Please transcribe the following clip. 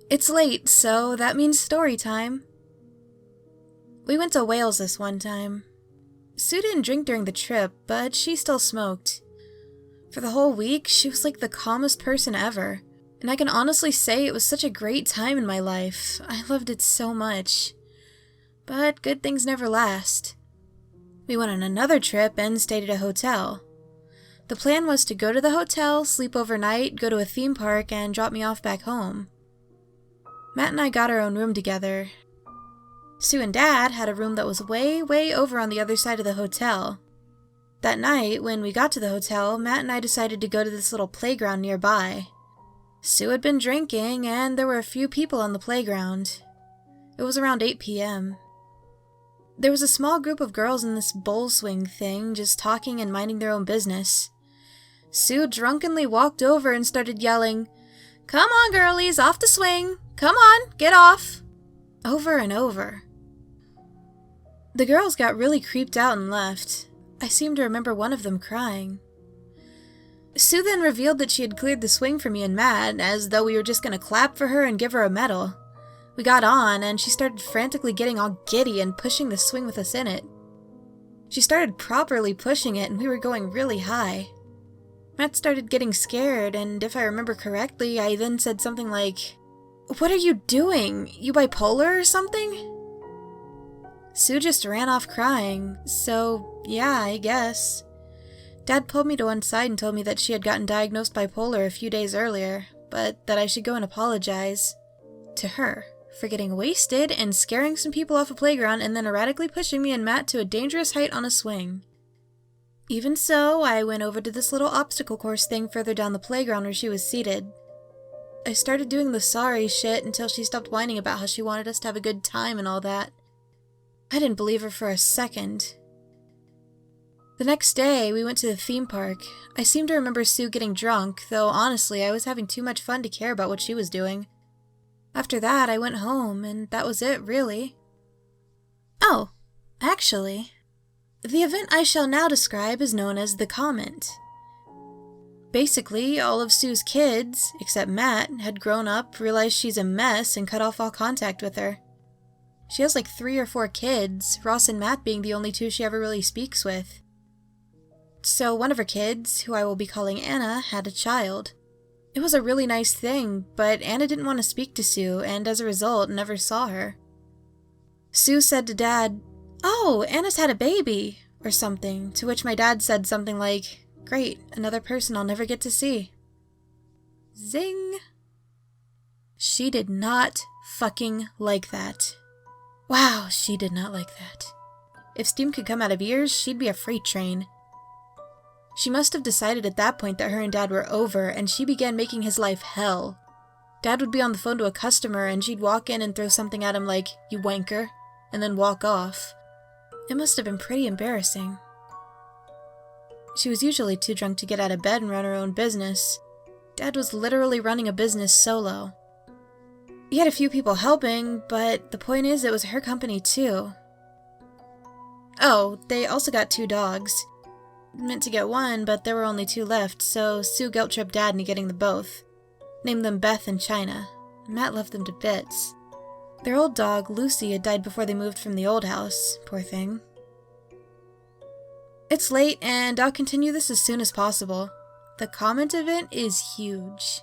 It's late, so that means story time. We went to Wales this one time. Sue didn't drink during the trip, but she still smoked. For the whole week, she was like the calmest person ever, and I can honestly say it was such a great time in my life. I loved it so much. But good things never last. We went on another trip and stayed at a hotel. The plan was to go to the hotel, sleep overnight, go to a theme park, and drop me off back home. Matt and I got our own room together. Sue and Dad had a room that was way over on the other side of the hotel. That night, when we got to the hotel, Matt and I decided to go to this little playground nearby. Sue had been drinking, and there were a few people on the playground. It was around 8 p.m. There was a small group of girls in this bowl swing thing, just talking and minding their own business. Sue drunkenly walked over and started yelling, "Come on, girlies, off the swing! Come on, get off!" Over and over. The girls got really creeped out and left. I seem to remember one of them crying. Sue then revealed that she had cleared the swing for me and Matt, as though we were just going to clap for her and give her a medal. We got on, and she started frantically getting all giddy and pushing the swing with us in it. She started properly pushing it, and we were going really high. Matt started getting scared, and if I remember correctly, I then said something like, "What are you doing? You bipolar or something?" Sue just ran off crying, so yeah, I guess. Dad pulled me to one side and told me that she had gotten diagnosed bipolar a few days earlier, but that I should go and apologize to her for getting wasted and scaring some people off a playground and then erratically pushing me and Matt to a dangerous height on a swing. Even so, I went over to this little obstacle course thing further down the playground where she was seated. I started doing the sorry shit until she stopped whining about how she wanted us to have a good time and all that. I didn't believe her for a second. The next day, we went to the theme park. I seem to remember Sue getting drunk, though honestly, I was having too much fun to care about what she was doing. After that, I went home, and that was it, really. Oh, actually, the event I shall now describe is known as the Comment. Basically, all of Sue's kids, except Matt, had grown up, realized she's a mess, and cut off all contact with her. She has like 3 or 4 kids, Ross and Matt being the only 2 she ever really speaks with. So one of her kids, who I will be calling Anna, had a child. It was a really nice thing, but Anna didn't want to speak to Sue, and as a result, never saw her. Sue said to Dad, "Oh, Anna's had a baby," or something, to which my dad said something like, "Great, another person I'll never get to see." Zing! She did not fucking like that. Wow, she did not like that. If steam could come out of ears, she'd be a freight train. She must have decided at that point that her and Dad were over, and she began making his life hell. Dad would be on the phone to a customer, and she'd walk in and throw something at him like, "You wanker," and then walk off. It must have been pretty embarrassing. She was usually too drunk to get out of bed and run her own business. Dad was literally running a business solo. He had a few people helping, but the point is it was her company too. Oh, they also got 2 dogs. Meant to get 1, but there were only 2 left, so Sue guilt-tripped Dad into getting them both. Named them Beth and China. Matt loved them to bits. Their old dog, Lucy, had died before they moved from the old house. Poor thing. It's late, and I'll continue this as soon as possible. The Comment event is huge.